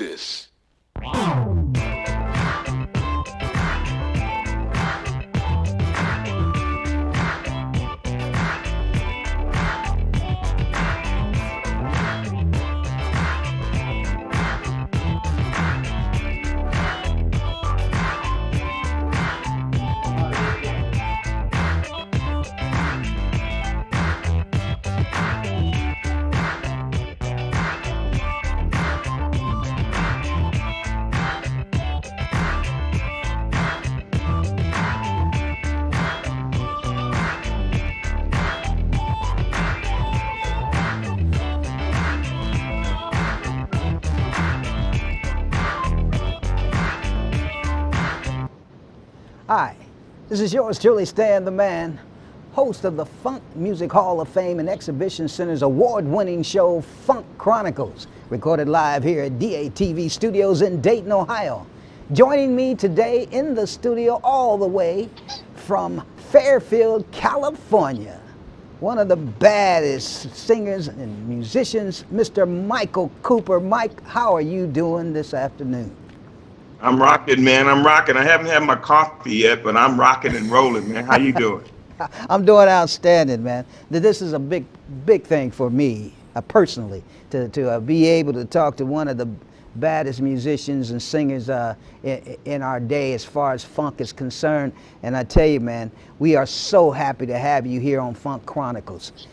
this. Hi, this is yours truly, Stan the Man, host of the Funk Music Hall of Fame and Exhibition Center's award-winning show, Funk Chronicles, recorded live here at DATV Studios in Dayton, Ohio. Joining me today in the studio all the way from Fairfield, California, one of the baddest singers and musicians, Mr. Micheal Cooper. Mike, how are you doing this afternoon? I'm rocking, man. I'm rocking. I haven't had my coffee yet, but I'm rocking and rolling, man. How you doing? I'm doing outstanding, man. This is a big thing for me, personally, to be able to talk to one of the baddest musicians and singers in our day as far as funk is concerned. And I tell you, man, we are so happy to have you here on Funk Chronicles.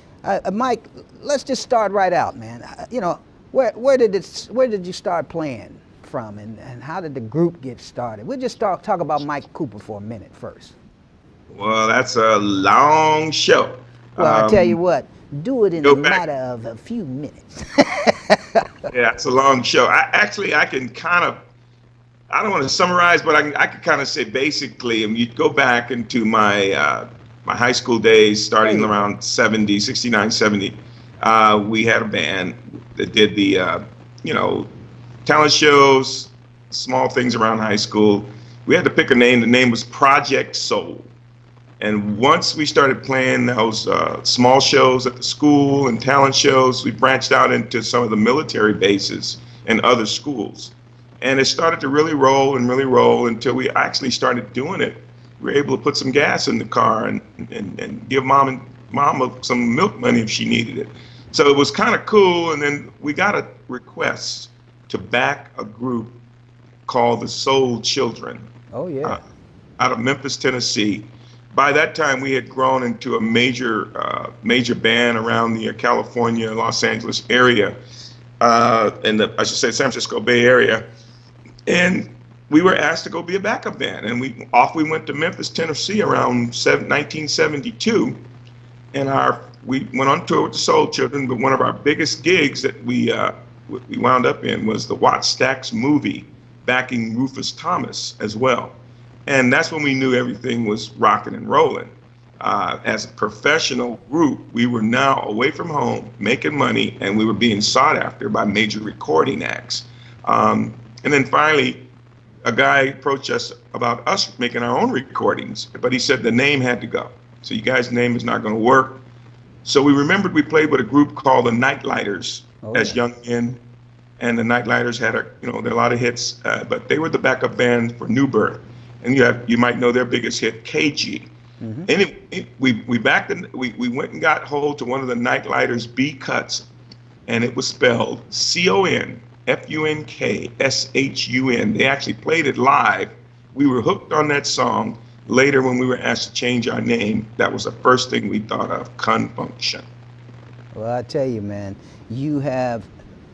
Mike, let's just start right out, man. You know, where did you start playing from, and how did the group get started? We'll just talk about Mike Cooper for a minute first. Well, that's a long show. Well, I tell you what, do it in a matter of a few minutes. Yeah, it's a long show. I can kind of, I don't want to summarize, but I can kind of say basically, you go back into my my high school days, starting around 69, 70. We had a band that did the, you know, talent shows, small things around high school. We had to pick a name. The name was Project Soul. And once we started playing those small shows at the school and talent shows, we branched out into some of the military bases and other schools. And it started to really roll until we actually started doing it. We were able to put some gas in the car and give mom some milk money if she needed it. So it was kind of cool. And then we got a request to back a group called the Soul Children. Oh, yeah. Out of Memphis, Tennessee. By that time, we had grown into a major band around the California, Los Angeles area, and I should say San Francisco Bay Area. And we were asked to go be a backup band. And we went to Memphis, Tennessee around 1972. And we went on tour with the Soul Children, but one of our biggest gigs that we wound up in was the Watt Stax movie, backing Rufus Thomas as well. And that's when we knew everything was rocking and rolling. As a professional group, we were now away from home, making money, and we were being sought after by major recording acts. And then finally, a guy approached us about us making our own recordings, but he said the name had to go. So you guys' name is not going to work. So we remembered we played with a group called the Nightlighters as young men. And the Nightlighters had there are a lot of hits, but they were the backup band for New Birth. And you might know their biggest hit, KG. Mm-hmm. And we went and got hold to one of the Nightlighters B cuts, and it was spelled CONFUNKSHUN. They actually played it live. We were hooked on that song. Later, when we were asked to change our name, that was the first thing we thought of, Con-Funk-Shun. Well, I tell you, man, you have,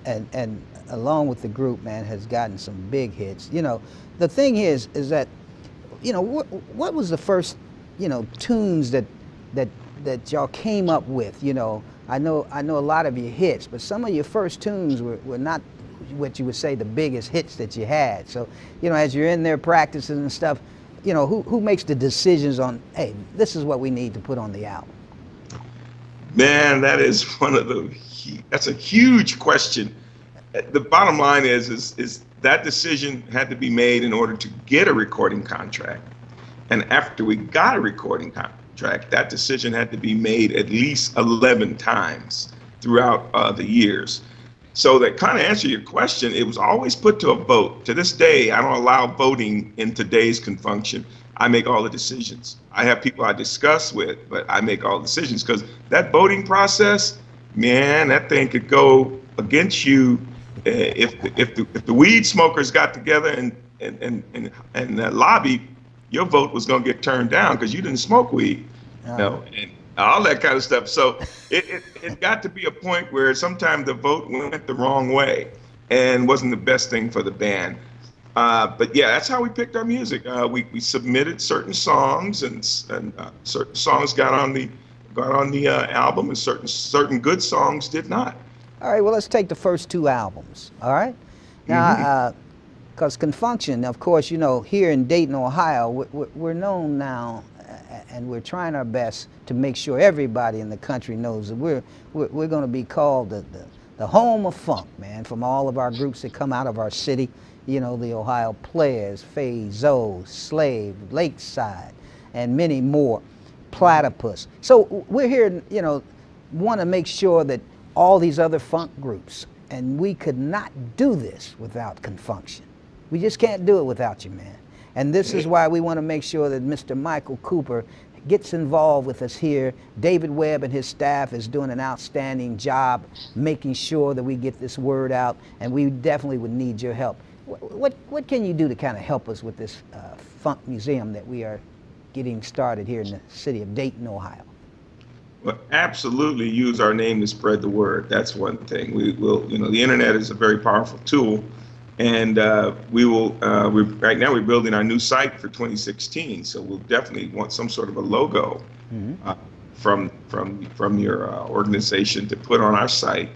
and along with the group, man, has gotten some big hits. You know, the thing is that, you know, what was the first, you know, tunes that y'all came up with? You know, I know a lot of your hits, but some of your first tunes were not what you would say the biggest hits that you had. So, you know, as you're in there practicing and stuff, you know, who makes the decisions on, hey, this is what we need to put on the album? Man, that is that's a huge question. The bottom line is that decision had to be made in order to get a recording contract. And after we got a recording contract, that decision had to be made at least 11 times throughout the years. So that kind of answer your question, it was always put to a vote. To this day, I don't allow voting in today's Con-Funk-Shun. I make all the decisions. I have people I discuss with, but I make all the decisions, because that voting process, man, that thing could go against you if the weed smokers got together and lobbied. Your vote was going to get turned down because you didn't smoke weed, you know, and all that kind of stuff. So it got to be a point where sometimes the vote went the wrong way and wasn't the best thing for the band. But yeah, that's how we picked our music. We submitted certain songs, and certain songs got on the album, and certain good songs did not. All right, well, let's take the first two albums, all right? Now, because Con-Funk-Shun, of course, you know, here in Dayton, Ohio, we're known now, and we're trying our best to make sure everybody in the country knows that we're going to be called the home of funk, man, from all of our groups that come out of our city. You know, the Ohio Players, Fazo, Slave, Lakeside, and many more, Platypus. So we're here, you know, want to make sure that all these other funk groups, and we could not do this without Con-Funk-Shun. We just can't do it without you, man. And this is why we want to make sure that Mr. Micheal Cooper gets involved with us here. David Webb and his staff is doing an outstanding job making sure that we get this word out, and we definitely would need your help. What can you do to kind of help us with this funk museum that we are getting started here in the city of Dayton, Ohio? Well, absolutely use our name to spread the word. That's one thing. We will, you know, the internet is a very powerful tool, and we will. Right now, we're building our new site for 2016, so we'll definitely want some sort of a logo from your organization to put on our site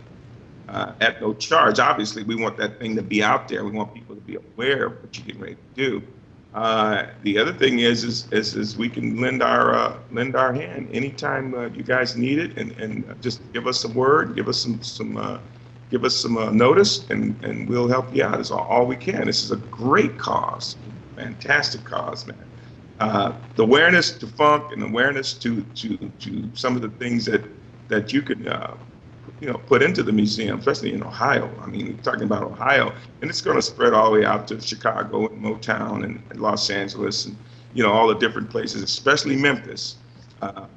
at no charge. Obviously, we want that thing to be out there. We want people to be aware of what you're getting ready to do. The other thing is we can lend our hand anytime you guys need it, and just give us a word, give us some notice, and we'll help you out as all we can. This is a great cause, fantastic cause, man. The awareness to funk and awareness to some of the things that you could you know, put into the museum, especially in Ohio. I mean, we're talking about Ohio, and it's going to spread all the way out to Chicago and Motown and Los Angeles, and you know, all the different places, especially Memphis.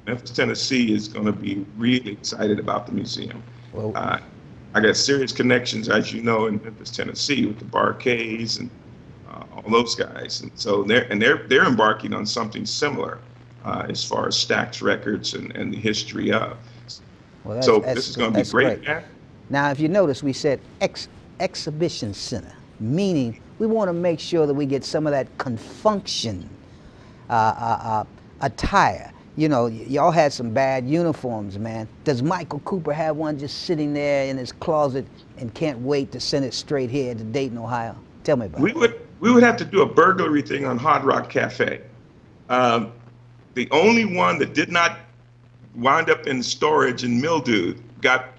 Memphis, Tennessee is going to be really excited about the museum. Well, I got serious connections, as you know, in Memphis, Tennessee, with the Barkays and all those guys, and so they're embarking on something similar as far as Stax Records and the history of. Well, so this is going to be great. Now, if you notice, we said exhibition center, meaning we want to make sure that we get some of that Con-Funk-Shun attire. You know, y'all had some bad uniforms, man. Does Micheal Cooper have one just sitting there in his closet and can't wait to send it straight here to Dayton, Ohio? Tell me about it. We would have to do a burglary thing on Hard Rock Cafe. The only one that did not wound up in storage and mildew got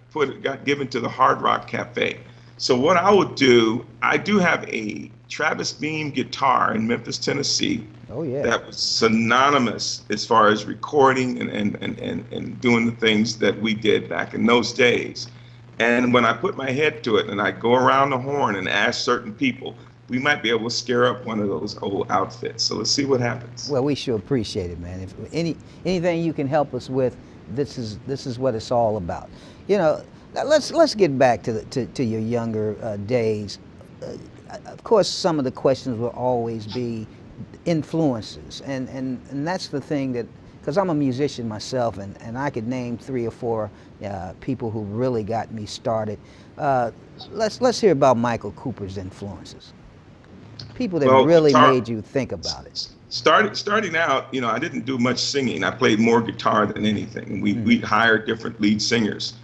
given to the Hard Rock Cafe. So what I would do, I do have a Travis Beam guitar in Memphis, Tennessee. Oh yeah. That was synonymous as far as recording and doing the things that we did back in those days. And when I put my head to it and I go around the horn and ask certain people, we might be able to scare up one of those old outfits. So let's see what happens. Well, we sure appreciate it, man. If anything you can help us with, this is what it's all about. You know, let's get back to your younger days. Of course, some of the questions will always be influences, and that's the thing that, because I'm a musician myself, and I could name 3 or 4 people who really got me started. Let's hear about Micheal Cooper's influences. People that really made you think about it. Starting out, you know, I didn't do much singing. I played more guitar than anything. We hired different lead singers.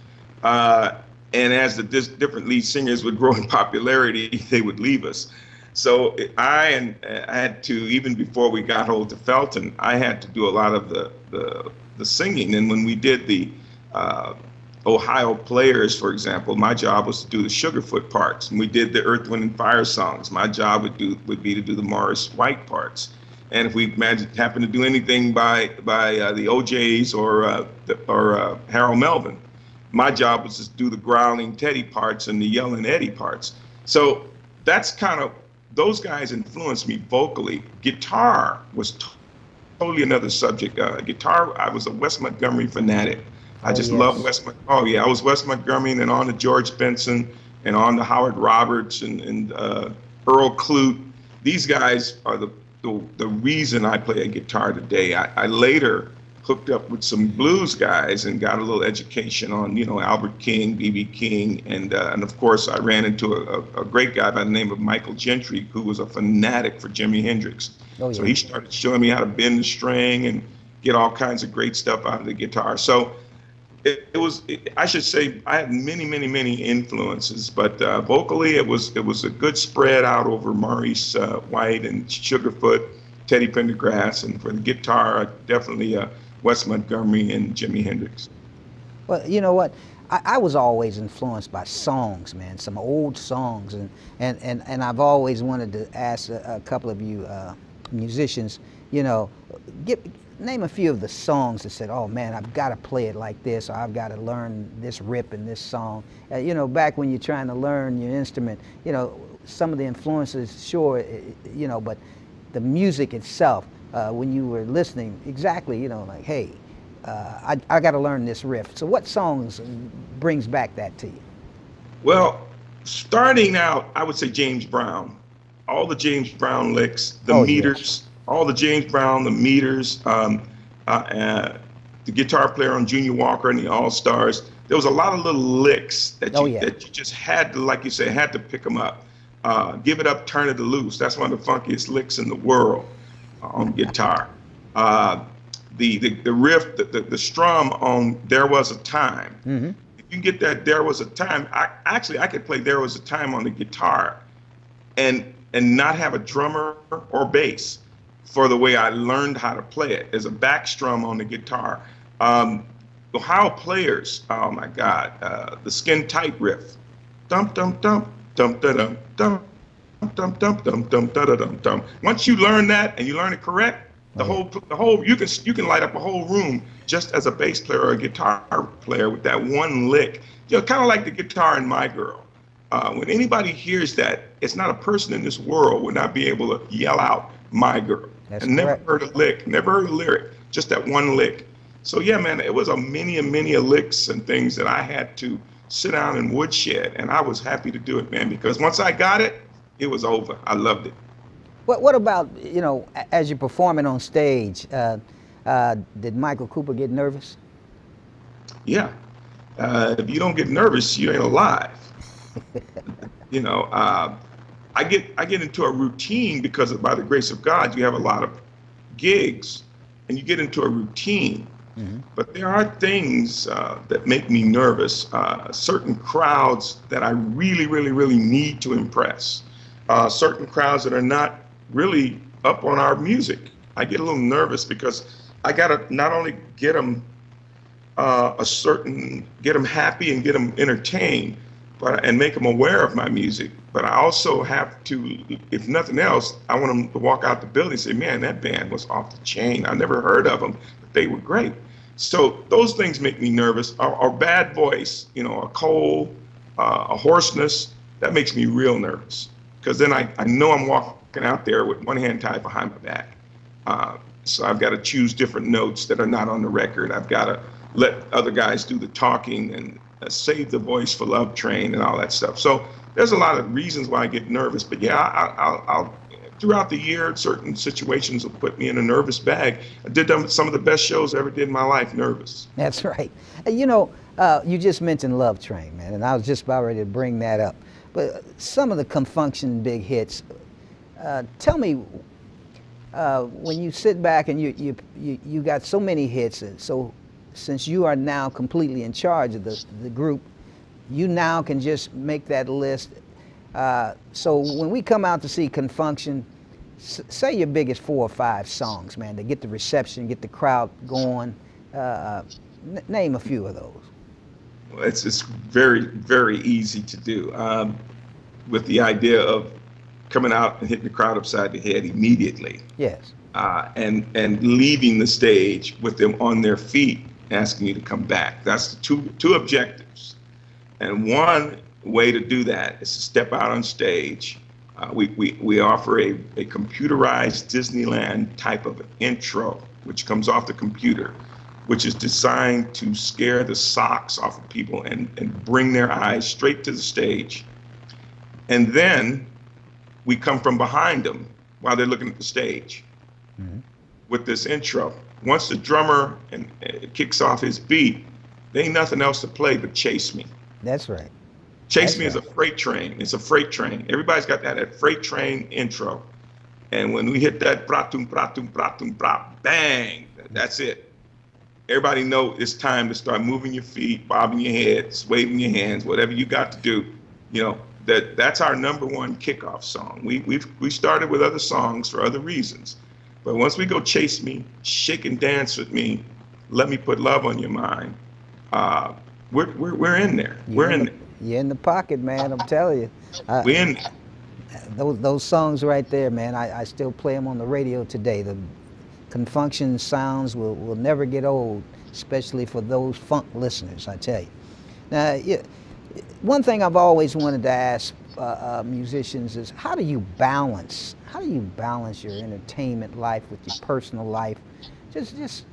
And as the different lead singers would grow in popularity, they would leave us. So I had to, even before we got hold of Felton, I had to do a lot of the singing. And when we did the Ohio Players, for example, my job was to do the Sugarfoot parts. And we did the Earth, Wind, and Fire songs. My job would be to do the Morris White parts. And if we happened to do anything by the OJs or Harold Melvin, my job was to do the growling Teddy parts and the yelling Eddie parts. So that's kind of, those guys influenced me vocally. Guitar was totally another subject. Guitar, I was a Wes Montgomery fanatic. I just love Wes. Oh yeah, I was Wes Montgomery, and then on to George Benson, and on to Howard Roberts and Earl Klute. These guys are the reason I play a guitar today. I later hooked up with some blues guys and got a little education on, you know, Albert King, B.B. King, and of course I ran into a great guy by the name of Michael Gentry, who was a fanatic for Jimi Hendrix. Oh, yeah. So he started showing me how to bend the string and get all kinds of great stuff out of the guitar. So I should say I had many influences, but vocally it was a good spread out over Maurice White and Sugarfoot, Teddy Pendergrass, and for the guitar, definitely Wes Montgomery and Jimi Hendrix. Well, you know what? I was always influenced by songs, man, some old songs, and I've always wanted to ask a couple of you musicians, you know, name a few of the songs that said, oh man, I've got to play it like this, or I've got to learn this rip in this song. You know, back when you're trying to learn your instrument, you know, some of the influences, sure, you know, but the music itself, when you were listening, exactly, you know, like, hey, I got to learn this riff. So what songs brings back that to you? Well, starting out, I would say James Brown. All the James Brown licks, the meters, yes. All the James Brown, the meters, the guitar player on Junior Walker and the All-Stars. There was a lot of little licks that you just had to, like you said, had to pick them up. Give It Up, Turn It Loose. That's one of the funkiest licks in the world on guitar. The riff, the strum on There Was a Time. Mm-hmm. If you get that There Was a Time, I could play There Was a Time on the guitar and not have a drummer or bass for the way I learned how to play it as a back strum on the guitar. Ohio Players, oh my God, the Skin Tight riff. Dum dum dum dum da dum dum dum dum dum dum da dum dum. Once you learn that and you learn it correct, the whole you can light up a whole room just as a bass player or a guitar player with that one lick. You know, kind of like the guitar in My Girl. When anybody hears that, it's not a person in this world would not be able to yell out My Girl. That's and never heard a lick, never heard a lyric, just that one lick. So yeah, man, it was many licks and things that I had to sit down and woodshed, and I was happy to do it, man, because once I got it, it was over. I loved it. What about, you know, as you're performing on stage, did Micheal Cooper get nervous? Yeah. If you don't get nervous, you ain't alive. You know, I get into a routine because by the grace of God, you have a lot of gigs and you get into a routine. Mm-hmm. But there are things that make me nervous, certain crowds that I really need to impress, certain crowds that are not really up on our music. I get a little nervous because I got to not only get them get them happy and get them entertained, and make them aware of my music. But I also have to, if nothing else, I want them to walk out the building and say, man, that band was off the chain. I never heard of them, but they were great. So those things make me nervous. Our bad voice, you know, a cold, a hoarseness, that makes me real nervous. Because then I know I'm walking out there with one hand tied behind my back. So I've got to choose different notes that are not on the record. I've got to let other guys do the talking and save the voice for Love Train and all that stuff. So there's a lot of reasons why I get nervous. But yeah, I'll throughout the year, certain situations will put me in a nervous bag. I did some of the best shows I ever did in my life, nervous. That's right. You know, you just mentioned Love Train, man, and I was just about ready to bring that up. But some of the Con-Funk-Shun big hits, tell me, when you sit back and you got so many hits, and so since you are now completely in charge of the group, you now can just make that list. So when we come out to see Con-Funk-Shun, say your biggest 4 or 5 songs, man, to get the reception, get the crowd going. Name a few of those. Well, it's very easy to do, with the idea of coming out and hitting the crowd upside the head immediately. Yes. And leaving the stage with them on their feet asking you to come back. That's the two objectives. And one way to do that is to step out on stage. We offer a computerized Disneyland type of intro, which comes off the computer, which is designed to scare the socks off of people and bring their eyes straight to the stage. And then we come from behind them while they're looking at the stage with this intro. Once the drummer kicks off his beat, there ain't nothing else to play but Chase Me. That's right. Chase Me is a freight train. It's a freight train. Everybody's got that freight train intro. And when we hit that bratum, bratum, bratum, bra, bang, that's it. Everybody know it's time to start moving your feet, bobbing your heads, waving your hands, whatever you got to do. You know, that's our #1 kickoff song. We started with other songs for other reasons. But once we go Chase Me, Shake and Dance with Me, Let Me Put Love on Your Mind, we're in there. We're in there. You're in the pocket, man, I'm telling you. We're in there. Those songs right there, man, I still play them on the radio today. The Con-Funk-Shun sounds will never get old, especially for those funk listeners, I tell you. Now, one thing I've always wanted to ask musicians is, how do you balance your entertainment life with your personal life? Just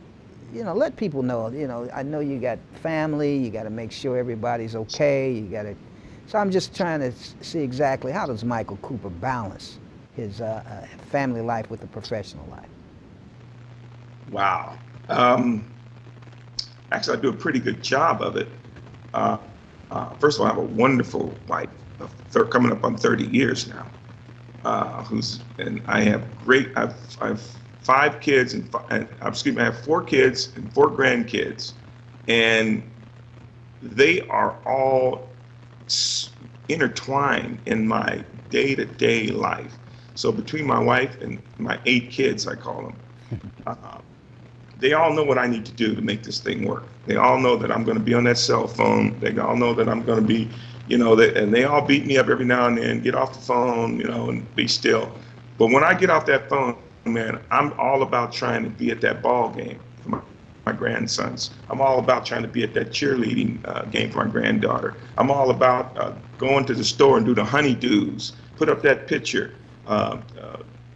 you know, let people know, you know, I know you got family, you got to make sure everybody's okay, so I'm just trying to see exactly how does Micheal Cooper balance his family life with the professional life? Wow. Actually, I do a pretty good job of it. First of all, I have a wonderful wife, coming up on 30 years now, and I have I've 5 kids I have 4 kids and 4 grandkids, and they are all intertwined in my day-to-day life. So between my wife and my 8 kids, I call them, they all know what I need to do to make this thing work. They all know that I'm going to be on that cell phone. They all know that I'm going to be, you know, and they all beat me up every now and then, get off the phone, you know, and be still. But when I get off that phone, man, I'm all about trying to be at that ball game for my grandsons. I'm all about trying to be at that cheerleading game for my granddaughter. I'm all about going to the store and do the honeydews, put up that picture,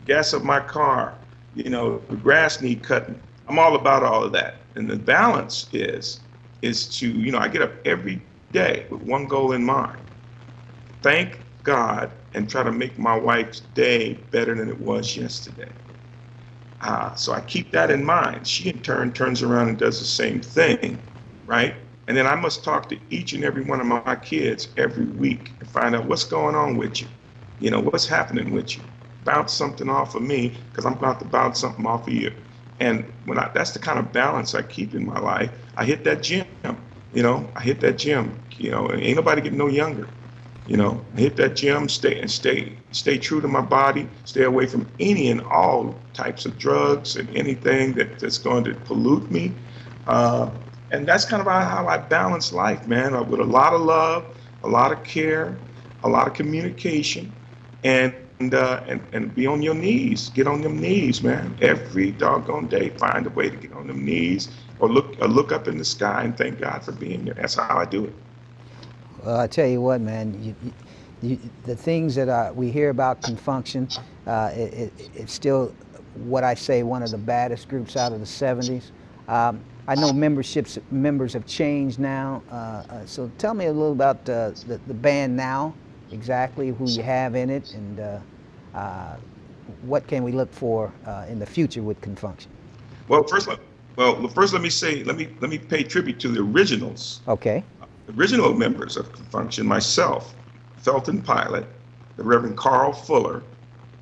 gas up my car, you know, the grass need cutting. I'm all about all of that. And the balance is to, you know, I get up every day with one goal in mind. Thank God and try to make my wife's day better than it was yesterday. So I keep that in mind. She in turn turns around and does the same thing, right? And then I must talk to each and every one of my kids every week and find out what's going on with you. You know, what's happening with you. Bounce something off of me, because I'm about to bounce something off of you. And that's the kind of balance I keep in my life. I hit that gym, you know, and ain't nobody getting no younger. You know, I hit that gym, stay true to my body, stay away from any and all types of drugs and anything that's going to pollute me. And that's kind of how I balance life, man, with a lot of love, a lot of care, a lot of communication, and be on your knees. Get on them knees, man. Every doggone day, find a way to get on them knees or look up in the sky and thank God for being there. That's how I do it. Well, I tell you what, man, the things that we hear about Con-Funk-Shun, it's still what I say one of the baddest groups out of the 70s. I know members have changed now, so tell me a little about the band now, exactly who you have in it, and what can we look for in the future with Con-Funk-Shun? Well, first let me pay tribute to the originals. Okay. Original members of Con-Funk-Shun, myself, Felton Pilot, the Reverend Carl Fuller,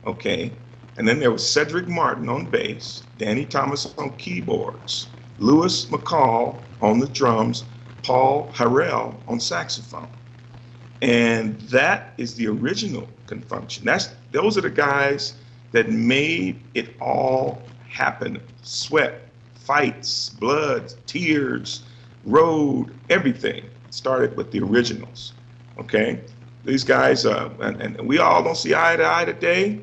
okay, and then there was Cedric Martin on bass, Danny Thomas on keyboards, Louis McCall on the drums, Paul Harrell on saxophone. And that is the original Con-Funk-Shun. Those are the guys that made it all happen. Sweat, fights, blood, tears, road, everything started with the originals, okay? These guys, and we all don't see eye to eye today,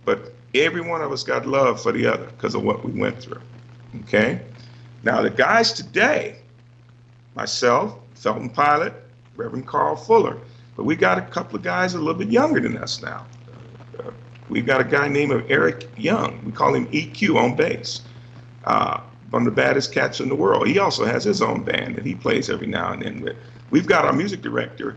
but every one of us got love for the other because of what we went through, okay? Now, the guys today, myself, Felton Pilot, Reverend Carl Fuller, but we got a couple of guys a little bit younger than us now. We've got a guy named Eric Young. We call him EQ on bass. One of the baddest cats in the world. He also has his own band that he plays every now and then with. We've got our music director,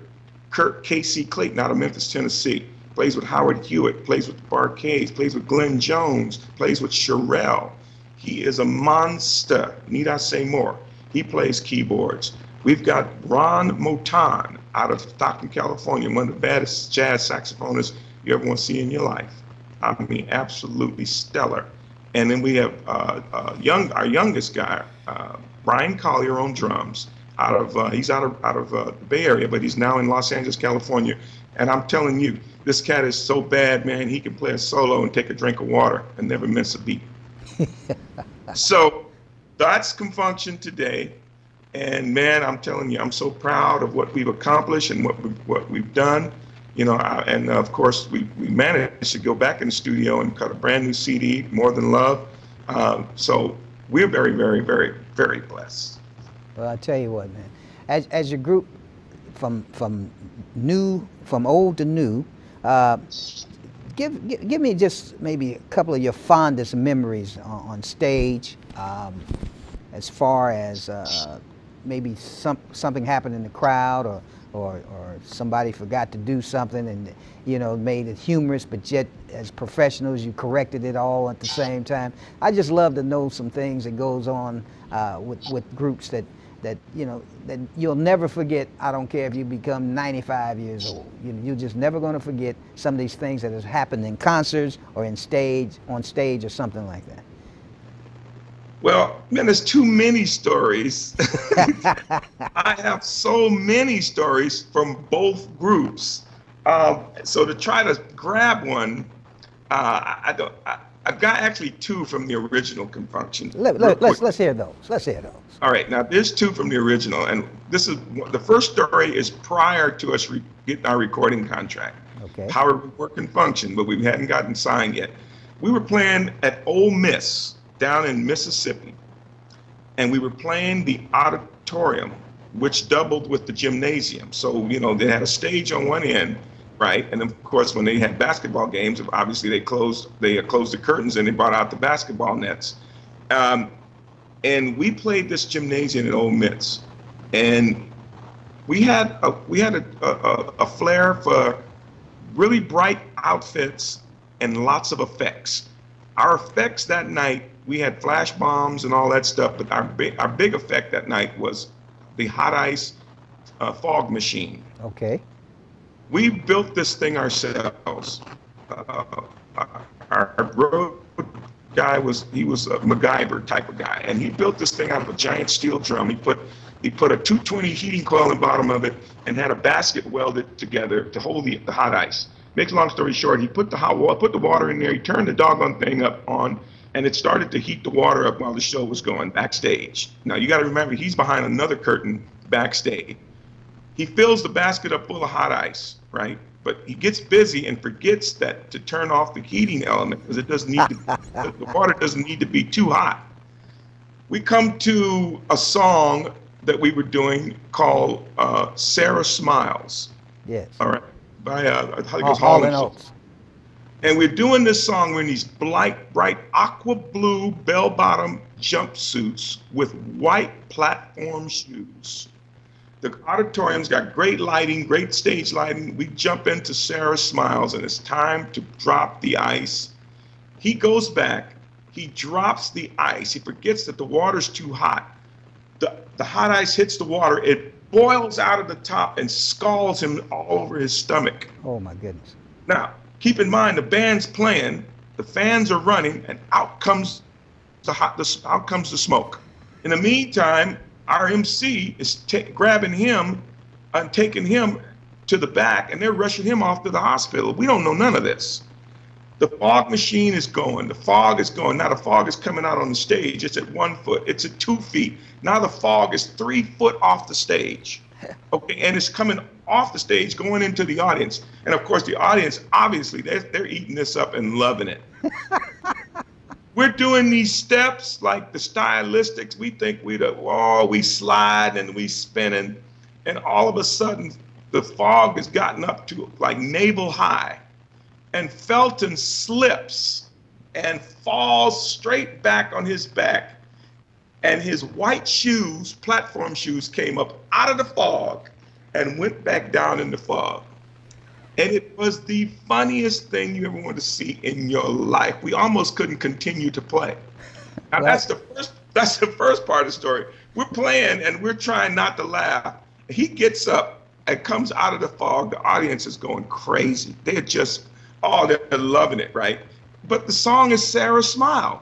Kurt K.C. Clayton, out of Memphis, Tennessee. Plays with Howard Hewitt, plays with the Barcades, plays with Glenn Jones, plays with Sherelle. He is a monster, need I say more. He plays keyboards. We've got Ron Motan out of Stockton, California, one of the baddest jazz saxophonists you ever want to see in your life. I mean, absolutely stellar. And then we have our youngest guy, Brian Collier on drums. He's out of the Bay Area, but he's now in Los Angeles, California. And I'm telling you, this cat is so bad, man. He can play a solo and take a drink of water and never miss a beat. So that's Con-Funk-Shun today. And man, I'm telling you, I'm so proud of what we've accomplished and what we've done. You know, and of course, we managed to go back in the studio and cut a brand new CD, More Than Love. So we're very, very, very, very blessed. Well, I tell you what, man, as your group, from old to new, give me just maybe a couple of your fondest memories on stage, as far as maybe something happened in the crowd, or somebody forgot to do something and, you know, made it humorous, but yet as professionals you corrected it all at the same time. I just love to know some things that goes on with groups that you know that you'll never forget. I don't care if you become 95 years old. You're just never going to forget some of these things that has happened in concerts or on stage or something like that. Well, man, there's too many stories. I have so many stories from both groups. So to try to grab one, I've got actually two from the original Con-Funk-Shun. Let's hear those. Let's hear those. All right, now there's two from the original, and this is the first story is prior to us getting our recording contract. Okay. How we were Con-Funk-Shun, but we hadn't gotten signed yet. We were playing at Ole Miss down in Mississippi, and we were playing the auditorium, which doubled with the gymnasium. So, you know, they had a stage on one end, right? And of course, when they had basketball games, obviously they closed the curtains and they brought out the basketball nets. And we played this gymnasium at Ole Miss, and we had a flair for really bright outfits and lots of effects. Our effects that night, we had flash bombs and all that stuff, but our big effect that night was the hot ice fog machine. Okay. We built this thing ourselves. Our road guy was a MacGyver type of guy, and he built this thing out of a giant steel drum. He put a 220 heating coil in the bottom of it and had a basket welded together to hold the hot ice. Make a long story short, he put the water in there, he turned the doggone thing on, and it started to heat the water up while the show was going backstage. Now, you got to remember, he's behind another curtain backstage. He fills the basket up full of hot ice, right? But he gets busy and forgets that to turn off the heating element, because it doesn't need to, the water doesn't need to be too hot. We come to a song that we were doing called Sarah Smiles. Yes. All right. By I think it was Hall and Oates. And we're doing this song. We're in these bright aqua blue bell-bottom jumpsuits with white platform shoes. The auditorium's got great lighting, great stage lighting. We jump into Sarah Smiles, and it's time to drop the ice. He goes back. He drops the ice. He forgets that the water's too hot. The hot ice hits the water. It boils out of the top and scalds him all over his stomach. Oh my goodness. Now, keep in mind, the band's playing, the fans are running, and out comes the smoke. In the meantime, our MC is grabbing him and taking him to the back, and they're rushing him off to the hospital. We don't know none of this. The fog machine is going. The fog is going. Now the fog is coming out on the stage. It's at 1 foot. It's at 2 feet. Now the fog is 3 foot off the stage. Okay, and it's coming off the stage, going into the audience. And of course, the audience, obviously, they're eating this up and loving it. we're doing these steps, like the stylistics. We think we slide and we spinning, and all of a sudden the fog has gotten up to like navel high, and Felton slips and falls straight back on his back, and his white shoes, platform shoes, came up out of the fog and went back down in the fog. And it was the funniest thing you ever want to see in your life. We almost couldn't continue to play. Now, that's the first part of the story. We're playing and we're trying not to laugh. He gets up and comes out of the fog. The audience is going crazy. They're just, they're loving it, right? But the song is Sarah Smiles.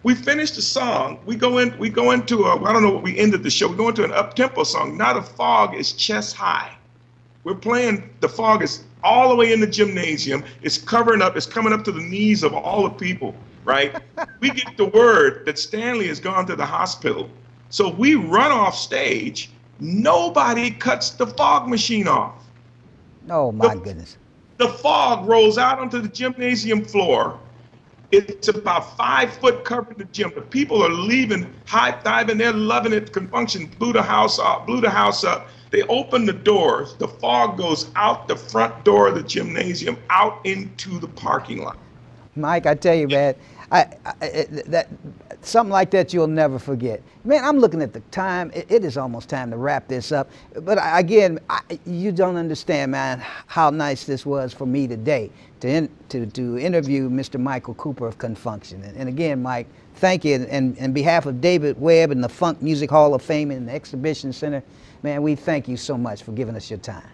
We finish the song. We go into I don't know what we ended the show. We go into an up-tempo song. Now the fog is chest high. We're playing, the fog is all the way in the gymnasium. It's covering up, it's coming up to the knees of all the people, right? We get the word that Stanley has gone to the hospital. So we run off stage. Nobody cuts the fog machine off. Oh my goodness. The fog rolls out onto the gymnasium floor. It's about 5 foot covering the gym. The people are leaving, high-fiving, they're loving it. Con-Funk-Shun blew the house up. They open the doors. The fog goes out the front door of the gymnasium, out into the parking lot. Mike, I tell you, man, that something like that you'll never forget. Man, I'm looking at the time. It is almost time to wrap this up. But again, you don't understand, man, how nice this was for me today to interview Mr. Micheal Cooper of Con-Funk-Shun. And again, Mike, thank you. And on behalf of David Webb and the Funk Music Hall of Fame and the Exhibition Center, man, we thank you so much for giving us your time.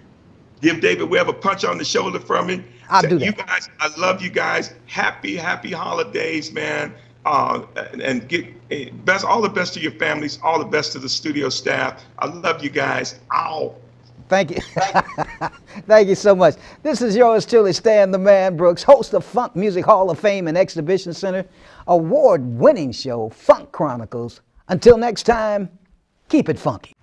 Give David Webb a punch on the shoulder from me. I'll do that. You guys, I love you guys. Happy holidays, man. And get all the best to your families, all the best to the studio staff. I love you guys. Ow. Thank you. Thank you so much. This is yours truly, Stan the Man Brooks, host of Funk Music Hall of Fame and Exhibition Center, award-winning show, Funk Chronicles. Until next time, keep it funky.